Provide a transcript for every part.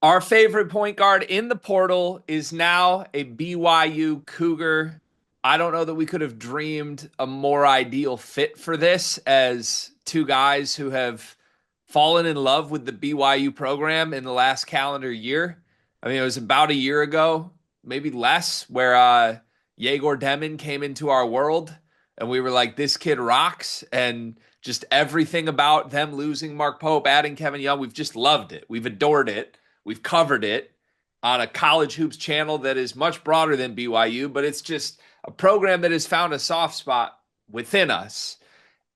Our favorite point guard in the portal is now a BYU Cougar. I don't know that we could have dreamed a more ideal fit for this as two guys who have fallen in love with the BYU program in the last calendar year. I mean, it was about a year ago, maybe less, where Yegor Demin came into our world and we were like, this kid rocks. And just everything about them losing Mark Pope, adding Kevin Young, we've just loved it. We've adored it. We've covered it on a college hoops channel that is much broader than BYU, but it's just a program that has found a soft spot within us.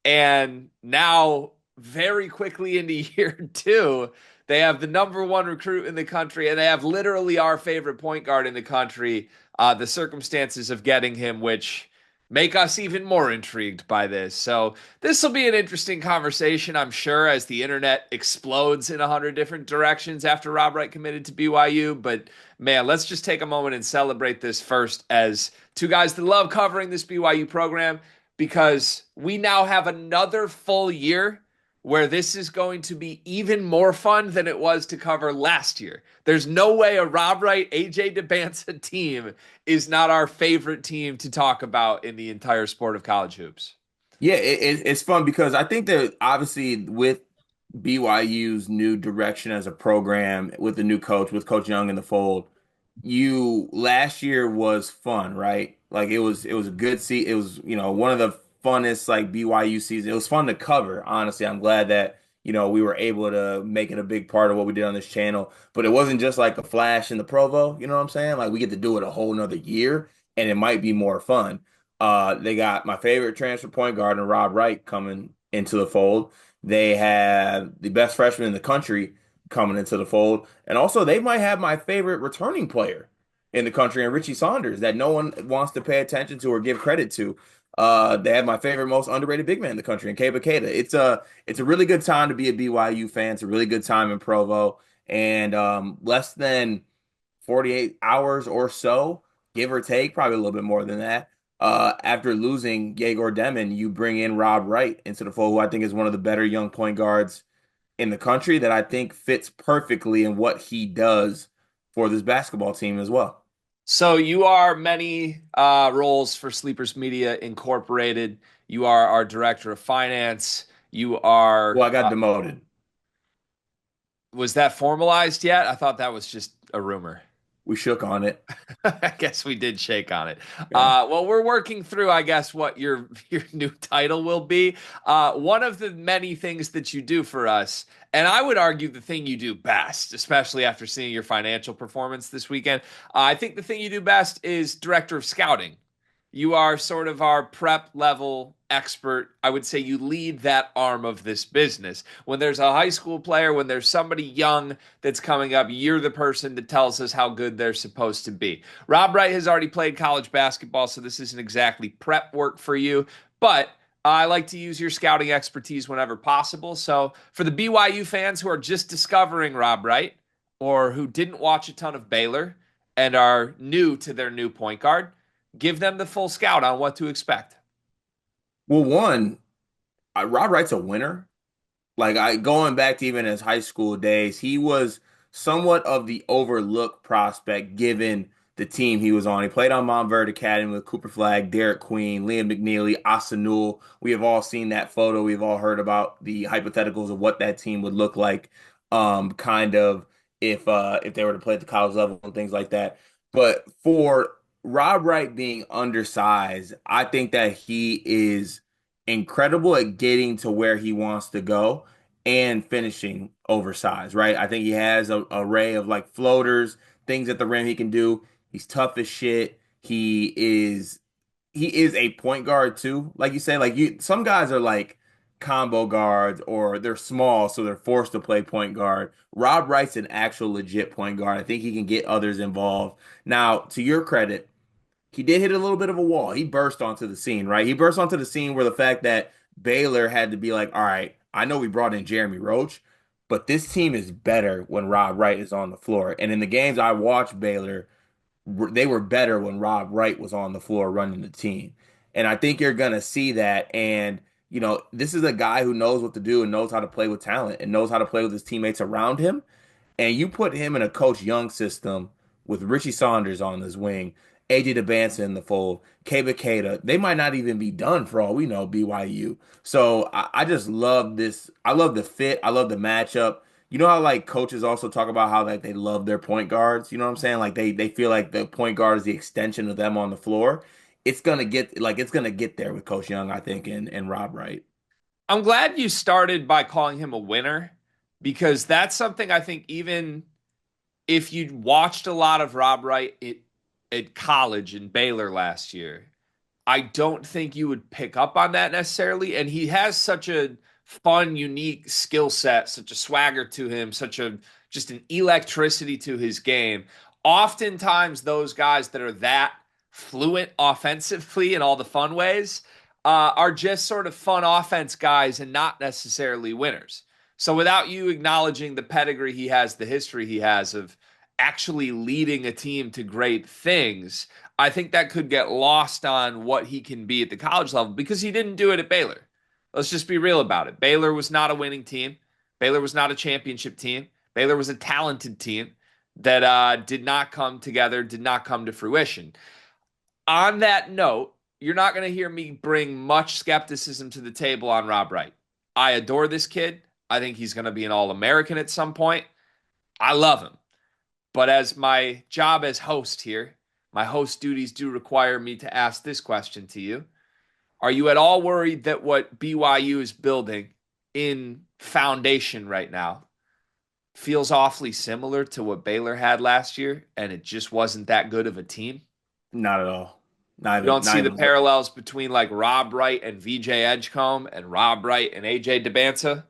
And now, very quickly into year two, they have the number one recruit in the country, and they have literally our favorite point guard in the country. The circumstances of getting him, which make us even more intrigued by this. So this will be an interesting conversation, I'm sure, as the internet explodes in 100 different directions after Rob Wright committed to BYU. But man, let's just take a moment and celebrate this first as two guys that love covering this BYU program, because we now have another full year where this is going to be even more fun than it was to cover last year. There's no way a Rob Wright, AJ DeBanza team is not our favorite team to talk about in the entire sport of college hoops. Yeah, it's fun because I think that obviously with BYU's new direction as a program, with the new coach, with Coach Young in the fold, you last year was fun, right? Like it was a good It was, one of the funnest like BYU seasons. It was fun to cover, honestly. I'm glad that, we were able to make it a big part of what we did on this channel. But it wasn't just like a flash in the Provo, you know what I'm saying? Like we get to do it a whole nother year and it might be more fun. They got my favorite transfer point guard and Rob Wright coming into the fold. They have the best freshman in the country coming into the fold. And also, they might have my favorite returning player in the country, and Richie Saunders, that no one wants to pay attention to or give credit to. They have my favorite, most underrated big man in the country, in Keba Keita. It's a really good time to be a BYU fan. It's a really good time in Provo, and less than 48 hours or so, give or take, probably a little bit more than that. After losing Yegor Demin, you bring in Rob Wright into the fold, who I think is one of the better young point guards in the country that I think fits perfectly in what he does for this basketball team as well. So you are many roles for Sleepers Media Incorporated. You are our director of finance. You Well, are, I got demoted. was that formalized yet? I thought that was just a rumor. We shook on it. I guess we did shake on it. Yeah. Well, we're working through, I guess, what your new title will be. One of the many things that you do for us, and I would argue the thing you do best, especially after seeing your financial performance this weekend. I think the thing you do best is director of scouting. You are sort of our prep level expert. I would say you lead that arm of this business. When there's a high school player, when there's somebody young that's coming up, you're the person that tells us how good they're supposed to be. Rob Wright has already played college basketball, so this isn't exactly prep work for you, but I like to use your scouting expertise whenever possible. So for the BYU fans who are just discovering Rob Wright or who didn't watch a ton of Baylor and are new to their new point guard, give them the full scout on what to expect. Well, one, Rob Wright's a winner. Like I going back to even his high school days, he was somewhat of the overlooked prospect given the team he was on. He played on Montverde Academy with Cooper Flagg, Derek Queen, Liam McNeely, Asanul. We have all seen that photo. We've all heard about the hypotheticals of what that team would look like, kind of if they were to play at the college level and things like that. But for Rob Wright being undersized, I think that he is incredible at getting to where he wants to go and finishing oversized, right? I think he has a array of like floaters, things at the rim he can do. He's tough as shit. He is a point guard too. Like you say, like some guys are like combo guards or they're small, so they're forced to play point guard. Rob Wright's an actual legit point guard. I think he can get others involved. Now, to your credit, he did hit a little bit of a wall. He burst onto the scene, right? He burst onto the scene where the fact that Baylor had to be like, all right, I know we brought in Jeremy Roach, but this team is better when Rob Wright is on the floor. And in the games I watched Baylor, they were better when Rob Wright was on the floor running the team. And I think you're going to see that. And, this is a guy who knows what to do and knows how to play with talent and knows how to play with his teammates around him. and you put him in a Coach Young system with Richie Saunders on his wing, AJ DeBanza in the fold, Keba Keita, they might not even be done for all we know, BYU. So I just love this. I love the fit. I love the matchup. You know how like coaches also talk about how like they love their point guards. You know what I'm saying? Like they feel like the point guard is the extension of them on the floor. It's gonna get there with Coach Young, I think, and Rob Wright. I'm glad you started by calling him a winner because that's something I think even if you watched a lot of Rob Wright at college in Baylor last year, I don't think you would pick up on that necessarily. And he has such a fun, unique skill set, such a swagger to him, such a just an electricity to his game. Oftentimes, those guys that are that fluent offensively in all the fun ways are just sort of fun offense guys and not necessarily winners. So, without you acknowledging the pedigree he has, the history he has of actually leading a team to great things, I think that could get lost on what he can be at the college level because he didn't do it at Baylor. Let's just be real about it. Baylor was not a winning team. Baylor was not a championship team. Baylor was a talented team that did not come together, did not come to fruition. On that note, you're not going to hear me bring much skepticism to the table on Rob Wright. I adore this kid. I think he's going to be an All-American at some point. I love him. But as my job as host here, my host duties do require me to ask this question to you. Are you at all worried that what BYU is building in foundation right now feels awfully similar to what Baylor had last year and it just wasn't that good of a team? Not at all. You don't Not see the even. parallels between like Rob Wright and VJ Edgecombe and Rob Wright and AJ DeBanza,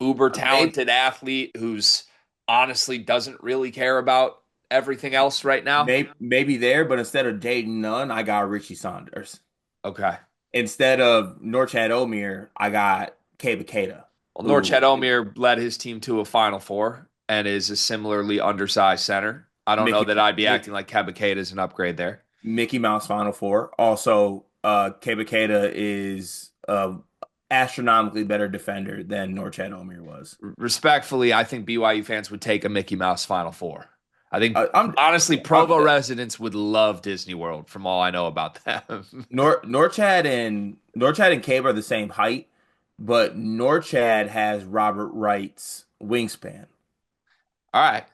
uber Maybe, talented athlete who's honestly doesn't really care about everything else right now. maybe there, but instead of Dayton Nunn, I got Richie Saunders. Okay. Instead of Norchad Omier, I got Keba Keita, Well, who Norchad Omier led his team to a Final Four and is a similarly undersized center. I don't know Mickey that I'd be acting Mickey, like Cabicade is an upgrade there. Mickey Mouse Final Four. Also, Keba Keita is astronomically better defender than Norchad Omier was. Respectfully, I think BYU fans would take a Mickey Mouse Final Four. I think I'm honestly, I'm Provo residents would love Disney World from all I know about them. Norchad and Keba are the same height, but Norchad has Robert Wright's wingspan. All right.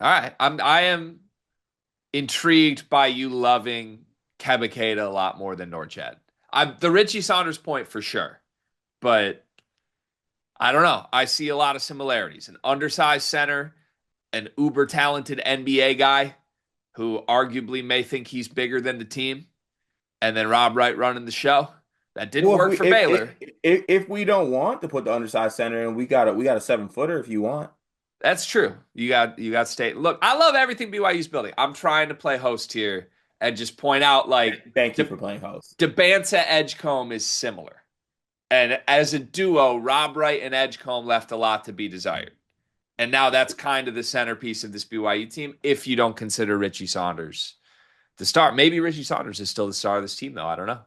All right. I am intrigued by you loving Cabicade a lot more than Norchad. The Richie Saunders point for sure, but I don't know. I see a lot of similarities. An undersized center, an uber talented NBA guy who arguably may think he's bigger than the team, and then Rob Wright running the show. That didn't Well, work for Baylor. if we don't want to put the undersized center in, we got a 7 footer if you want. That's true. You got state. Look, I love everything BYU's building. I'm trying to play host here and just point out like Thank you De, for playing host. DeBanza Edgecombe is similar. And as a duo, Rob Wright and Edgecombe left a lot to be desired. And now that's kind of the centerpiece of this BYU team, if you don't consider Richie Saunders the star. Maybe Richie Saunders is still the star of this team, though. I don't know.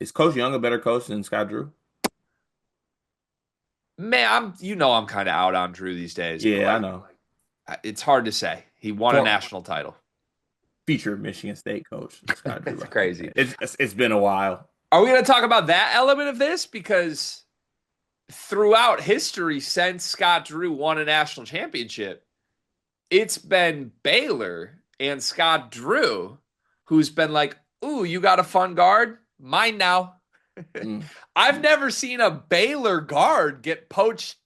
Is Coach Young a better coach than Scott Drew? Man, I'm kind of out on Drew these days, but Yeah, I like know. it's hard to say. He won a For national title. future Michigan State coach Scott Drew. That's crazy. It's been a while. Are we going to talk about that element of this? Because throughout history, since Scott Drew won a national championship, it's been Baylor and Scott Drew who's been like, ooh, you got a fun guard? Mine now. Mm. I've never seen a Baylor guard get poached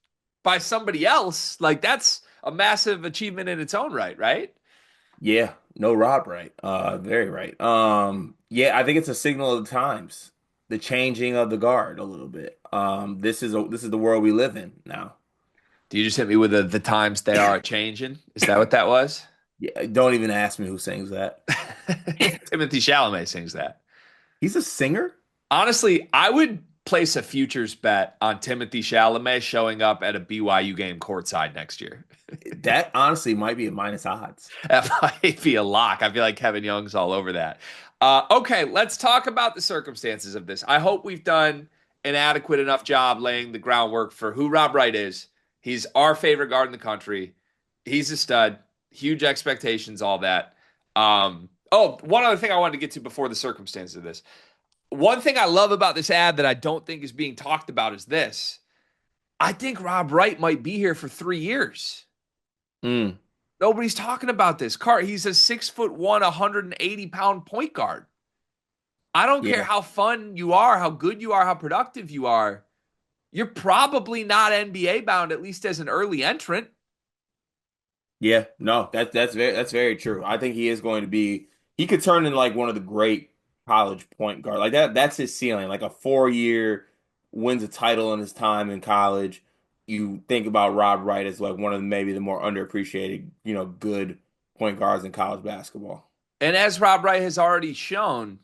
by somebody else. Like, that's a massive achievement in its own right, right? Yeah, no Rob right. Very right. Yeah, I think it's a signal of the times, the changing of the guard a little bit. This is the world we live in now. Do you just hit me with the times they are changing? Is that what that was? Yeah, don't even ask me who sings that. Timothy Chalamet sings that. He's a singer? Honestly, I would place a futures bet on Timothy Chalamet showing up at a BYU game courtside next year. That honestly might be a minus odds. That might be a lock. I feel like Kevin Young's all over that. Okay, let's talk about the circumstances of this. I hope we've done an adequate enough job laying the groundwork for who Rob Wright is. He's our favorite guard in the country. He's a stud. Huge expectations, all that. One other thing I wanted to get to before the circumstances of this. One thing I love about this ad that I don't think is being talked about is this. I think Rob Wright might be here for 3 years. Mm, Nobody's talking about this. He's a 6'1", 180-pound point guard. I don't care yeah. how fun you are, how good you are, how productive you are. You're probably not NBA bound, at least as an early entrant. Yeah, no, that's very true. I think he is going to be he could turn into like one of the great college point guard. Like that's his ceiling. Like a 4 year wins a title in his time in college. You think about Rob Wright as like one of maybe the more underappreciated, good point guards in college basketball. And as Rob Wright has already shown,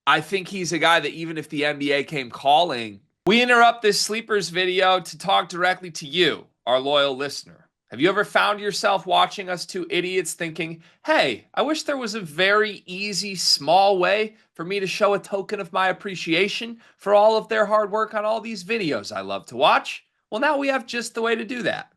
I think he's a guy that even if the NBA came calling, we interrupt this sleepers video to talk directly to you, our loyal listener. Have you ever found yourself watching us two idiots thinking, hey, I wish there was a very easy, small way for me to show a token of my appreciation for all of their hard work on all these videos I love to watch? Well, now we have just the way to do that.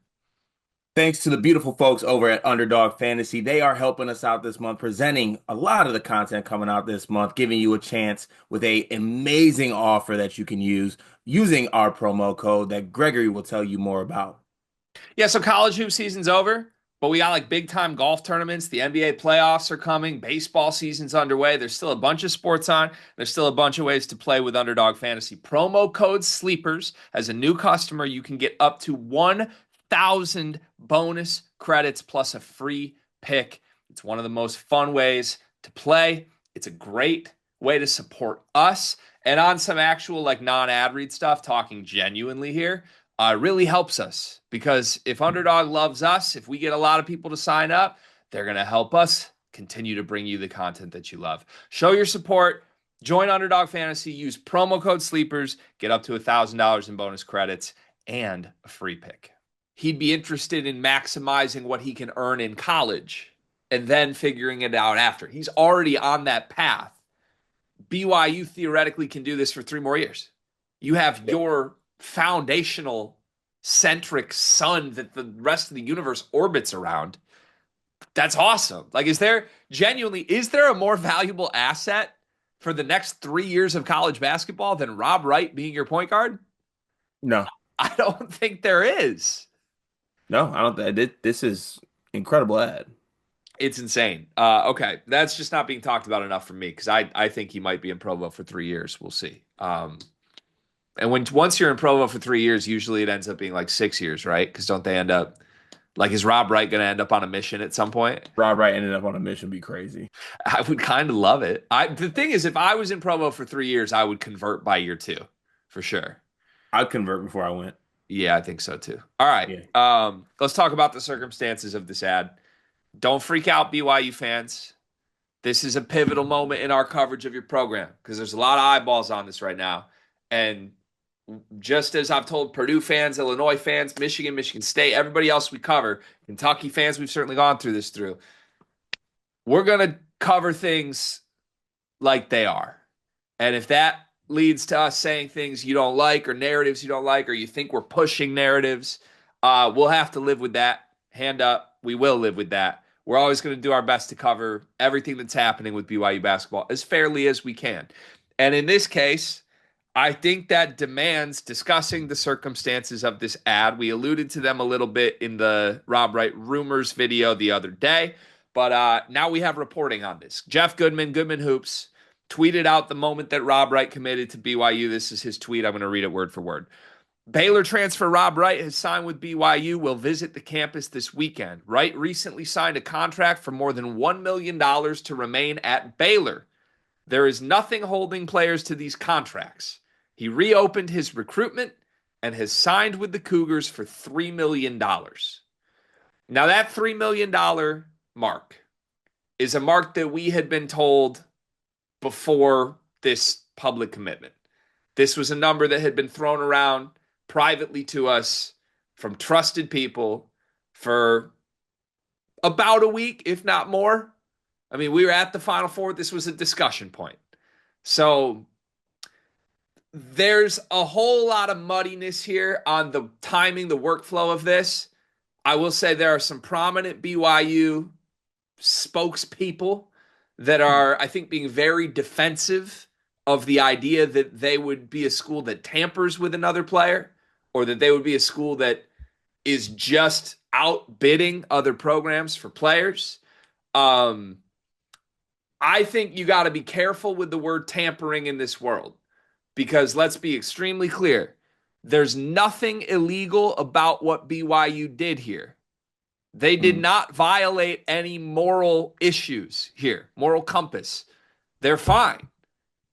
Thanks to the beautiful folks over at Underdog Fantasy. They are helping us out this month, presenting a lot of the content coming out this month, giving you a chance with a amazing offer that you can use using our promo code that Gregory will tell you more about. Yeah, so college hoop season's over, but we got like big time golf tournaments. The NBA playoffs are coming. Baseball season's underway. There's still a bunch of sports on. There's still a bunch of ways to play with Underdog Fantasy. Promo code SLEEPERS. As a new customer, you can get up to 1,000 bonus credits plus a free pick. It's one of the most fun ways to play. It's a great way to support us. And on some actual like non-ad read stuff, talking genuinely here, really helps us because if Underdog loves us, if we get a lot of people to sign up, they're going to help us continue to bring you the content that you love. Show your support. Join Underdog Fantasy. Use promo code SLEEPERS. Get up to $1,000 in bonus credits and a free pick. He'd be interested in maximizing what he can earn in college and then figuring it out after. He's already on that path. BYU theoretically can do this for 3 more years. You have your foundational centric sun that the rest of the universe orbits around. That's awesome. Like, is there a more valuable asset for the next 3 years of college basketball than Rob Wright being your point guard? No, I don't think there is. no, I don't think this is incredible ad. It's insane. Okay, that's just not being talked about enough for me because I think he might be in Provo for 3 years. We'll see. And once you're in Provo for 3 years, usually it ends up being like 6 years, right? Because don't they end up like is Rob Wright going to end up on a mission at some point? Rob Wright ended up on a mission, be crazy. I would kind of love it. The thing is, if I was in Provo for 3 years, I would convert by year two for sure. I'd convert before I went. Yeah, I think so too. All right. Yeah. Let's talk about the circumstances of this ad. Don't freak out, BYU fans. This is a pivotal moment in our coverage of your program because there's a lot of eyeballs on this right now. And just as I've told Purdue fans, Illinois fans, Michigan State, everybody else we cover, Kentucky fans, we've certainly gone through this through. We're going to cover things like they are. And if that leads to us saying things you don't like or narratives you don't like or you think we're pushing narratives, we'll have to live with that. Hand up, we will live with that. We're always going to do our best to cover everything that's happening with BYU basketball as fairly as we can. And in this case, I think that demands discussing the circumstances of this ad. We alluded to them a little bit in the Rob Wright rumors video the other day, but now we have reporting on this. Jeff Goodman Hoops, tweeted out the moment that Rob Wright committed to BYU. This is his tweet. I'm going to read it word for word. Baylor transfer Rob Wright has signed with BYU, will visit the campus this weekend. Wright recently signed a contract for more than $1 million to remain at Baylor. There is nothing holding players to these contracts. He reopened his recruitment and has signed with the Cougars for $3 million. Now, that $3 million mark is a mark that we had been told before this public commitment. This was a number that had been thrown around privately to us from trusted people for about a week, if not more. I mean, we were at the Final Four. This was a discussion point. So there's a whole lot of muddiness here on the timing, the workflow of this. I will say there are some prominent BYU spokespeople that are, I think, being very defensive of the idea that they would be a school that tampers with another player or that they would be a school that is just outbidding other programs for players. Um, I think you got to be careful with the word tampering in this world because let's be extremely clear. There's nothing illegal about what BYU did here. They did Mm. not violate any moral issues here, moral compass. They're fine.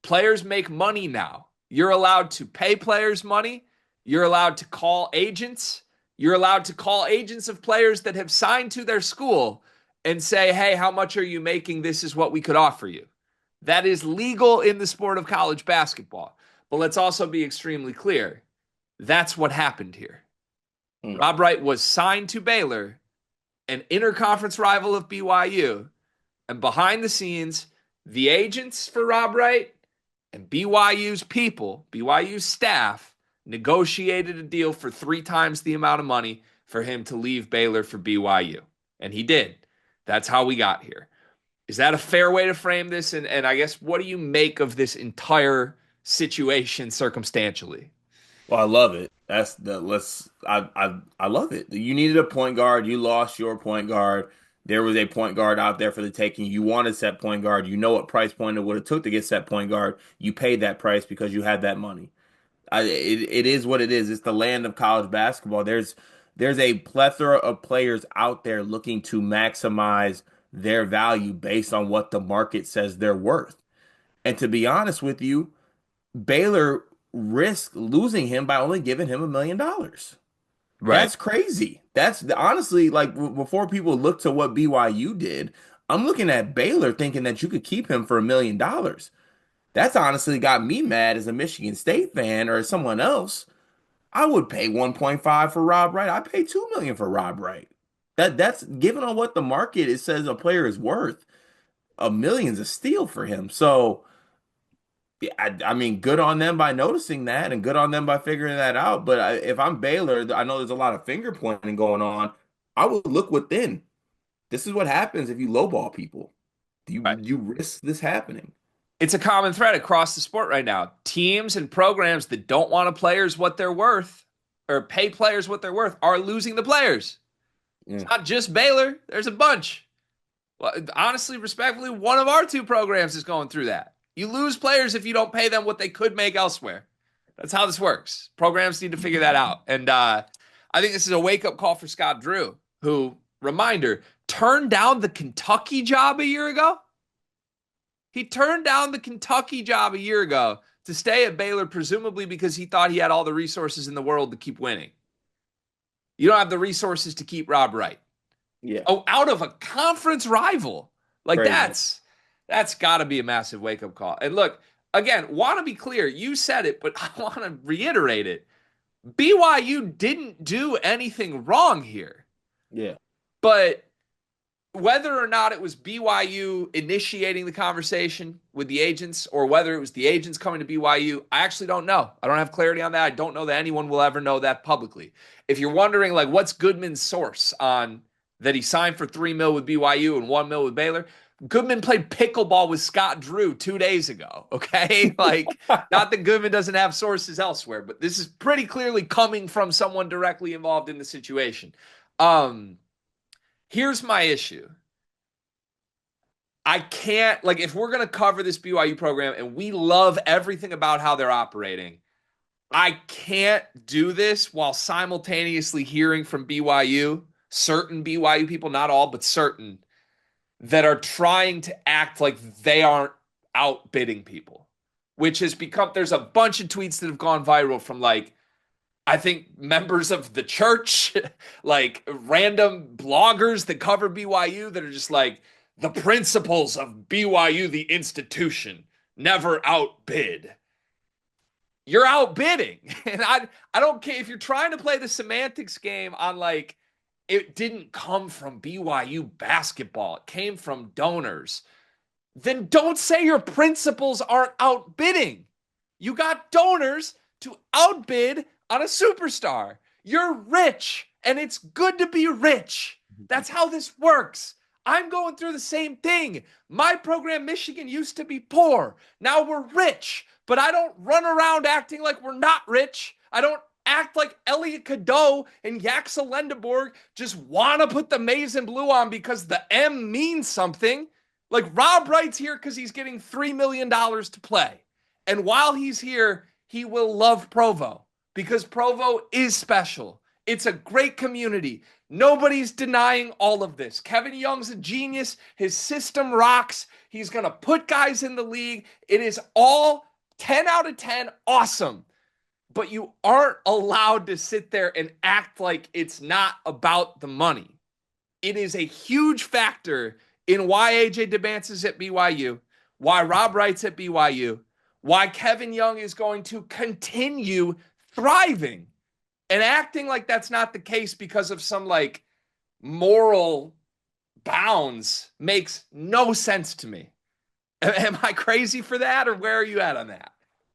Players make money now. You're allowed to pay players money. You're allowed to call agents. You're allowed to call agents of players that have signed to their school and say, hey, how much are you making? This is what we could offer you. That is legal in the sport of college basketball. But let's also be extremely clear. That's what happened here. Mm. Rob Wright was signed to Baylor, an interconference rival of BYU, and behind the scenes, the agents for Rob Wright and BYU's people, BYU's staff, negotiated a deal for 3 times the amount of money for him to leave Baylor for BYU. And he did. That's how we got here. Is that a fair way to frame this? And I guess, what do you make of this entire situation circumstantially? Well, I love it. That's the let's I love it. You needed a point guard. You lost your point guard. There was a point guard out there for the taking. You wanted set point guard. You know what price point it would have took to get set point guard. You paid that price because you had that money. It is what it is. It's the land of college basketball. There's a plethora of players out there looking to maximize their value based on what the market says they're worth. And to be honest with you, Baylor risked losing him by only giving him $1 million. Right. That's crazy. That's honestly like before people look to what BYU did, I'm looking at Baylor thinking that you could keep him for $1 million. That's honestly got me mad as a Michigan State fan or someone else. I would pay 1.5 for Rob Wright. I pay 2 million for Rob Wright. That's given on what the market it says a player is worth. $1 million's a steal for him. So yeah, I mean, good on them by noticing that, and good on them by figuring that out. But if I'm Baylor, I know there's a lot of finger pointing going on. I would look within. This is what happens if you lowball people. Right. You risk this happening. It's a common thread across the sport right now. Teams and programs that don't want to players what they're worth or pay players what they're worth are losing the players. It's Yeah. not just Baylor. There's a bunch. Well, honestly, respectfully, one of our two programs is going through that. You lose players if you don't pay them what they could make elsewhere. That's how this works. Programs need to figure that out. And I think this is a wake-up call for Scott Drew, who, reminder, turned down the Kentucky job a year ago. He turned down the Kentucky job a year ago to stay at Baylor, presumably because he thought he had all the resources in the world to keep winning. You don't have the resources to keep Rob Wright. Yeah. Oh, out of a conference rival. Like Crazy. that's got to be a massive wake-up call. And look, again, want to be clear, you said it, but I want to reiterate it. BYU didn't do anything wrong here. Yeah. But whether or not it was BYU initiating the conversation with the agents or whether it was the agents coming to BYU, I actually don't know. I don't have clarity on that. I don't know that anyone will ever know that publicly. If you're wondering, like, what's Goodman's source on that he signed for $3 million with BYU and $1 million with Baylor, Goodman played pickleball with Scott Drew 2 days ago. Okay. Like, not that Goodman doesn't have sources elsewhere, but this is pretty clearly coming from someone directly involved in the situation. Here's my issue. I can't, like, if we're going to cover this BYU program and we love everything about how they're operating, I can't do this while simultaneously hearing from BYU, certain BYU people, not all, but certain, that are trying to act like they aren't outbidding people, which has become, there's a bunch of tweets that have gone viral from, like, I think members of the church, like random bloggers that cover BYU that are just like, the principles of BYU, the institution, never outbid. You're outbidding. And I don't care if you're trying to play the semantics game on, like, it didn't come from BYU basketball, it came from donors. Then don't say your principles aren't outbidding. You got donors to outbid on a superstar. You're rich And it's good to be rich. That's how this works. I'm going through the same thing. My program, Michigan, used to be poor. Now we're rich, but I don't run around acting like we're not rich. I don't act like Elliot Cadeau and Yaxel Lendeborg just want to put the maize and blue on because the M means something. Like Rob Wright's here because he's getting $3 million to play. And while he's here, he will love Provo because Provo is special. It's a great community. Nobody's denying all of this. Kevin Young's a genius. His system rocks. He's going to put guys in the league. It is all 10 out of 10 awesome. But you aren't allowed to sit there and act like it's not about the money. It is a huge factor in why AJ DeBance is at BYU, why Rob Wright's at BYU, why Kevin Young is going to continue thriving. And acting like that's not the case because of some like moral bounds makes no sense to me. Am I crazy for that, or where are you at on that?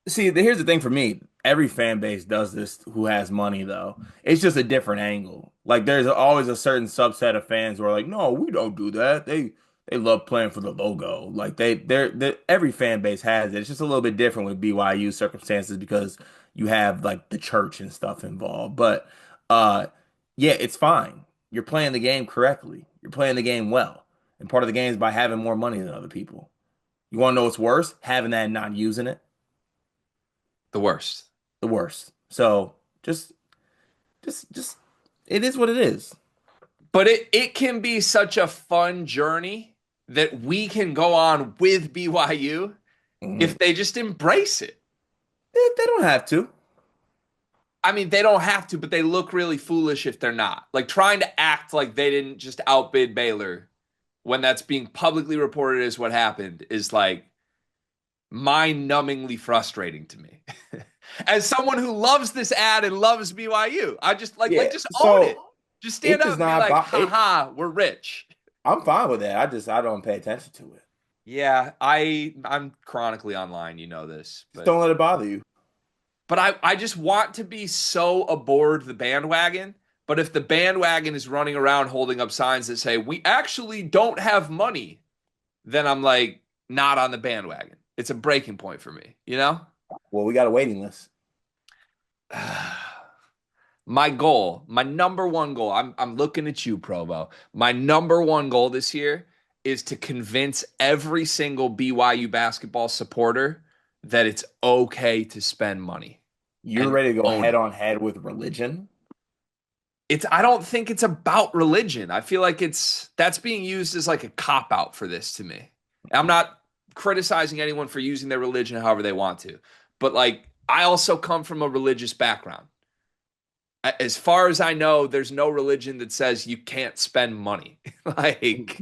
See, here's the thing for me. Every fan base does this who has money, though. It's just a different angle. Like there's always a certain subset of fans who are like, "No, we don't do that. They love playing for the logo." Like they're every fan base has it. It's just a little bit different with BYU circumstances because you have like the church and stuff involved. But uh, yeah, it's fine. You're playing the game correctly. You're playing the game well, and part of the game is by having more money than other people. You want to know what's worse? Having that and not using it. The worst. The worst. So just it is what it is. But it can be such a fun journey that we can go on with BYU Mhm. if they just embrace it. They don't have to. I mean, they don't have to, but they look really foolish if they're not. Like trying to act like they didn't just outbid Baylor when that's being publicly reported as what happened is like mind-numbingly frustrating to me. As someone who loves this ad and loves BYU, I just Yeah. just own it. So Just stand it up does and be not like, it. haha, we're rich. I'm fine with that. I don't pay attention to it. Yeah, I'm chronically online, you know this, Just don't let it bother you. but I just want to be so aboard the bandwagon. But if the bandwagon is running around holding up signs that say we actually don't have money, then I'm like not on the bandwagon. It's a breaking point for me, you know? Well, we got a waiting list. My goal, my number one goal, I'm looking at you, Provo. My number one goal this year is to convince every single BYU basketball supporter that it's okay to spend money You're and ready to go own head it. on head with religion. I don't think it's about religion. I feel like that's being used as like a cop out for this to me. I'm not criticizing anyone for using their religion however they want to, but like I also come from a religious background. As far as I know, there's no religion that says you can't spend money. Like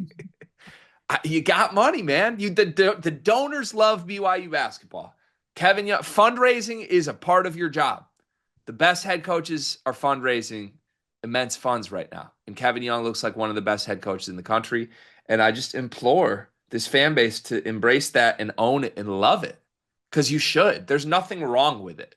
you got money, man. The donors love BYU basketball. Kevin Young, fundraising is a part of your job. The best head coaches are fundraising immense funds right now. And Kevin Young looks like one of the best head coaches in the country. And I just implore this fan base to embrace that and own it and love it. Because you should. There's nothing wrong with it.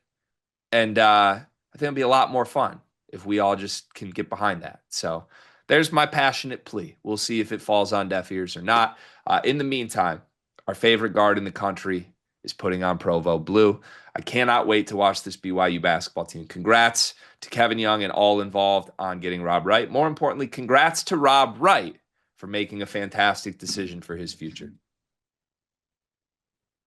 And I think it'll be a lot more fun if we all just can get behind that. So there's my passionate plea. We'll see if it falls on deaf ears or not. In the meantime, our favorite guard in the country is putting on Provo blue. I cannot wait to watch this BYU basketball team. Congrats to Kevin Young and all involved on getting Rob Wright. More importantly, congrats to Rob Wright for making a fantastic decision for his future.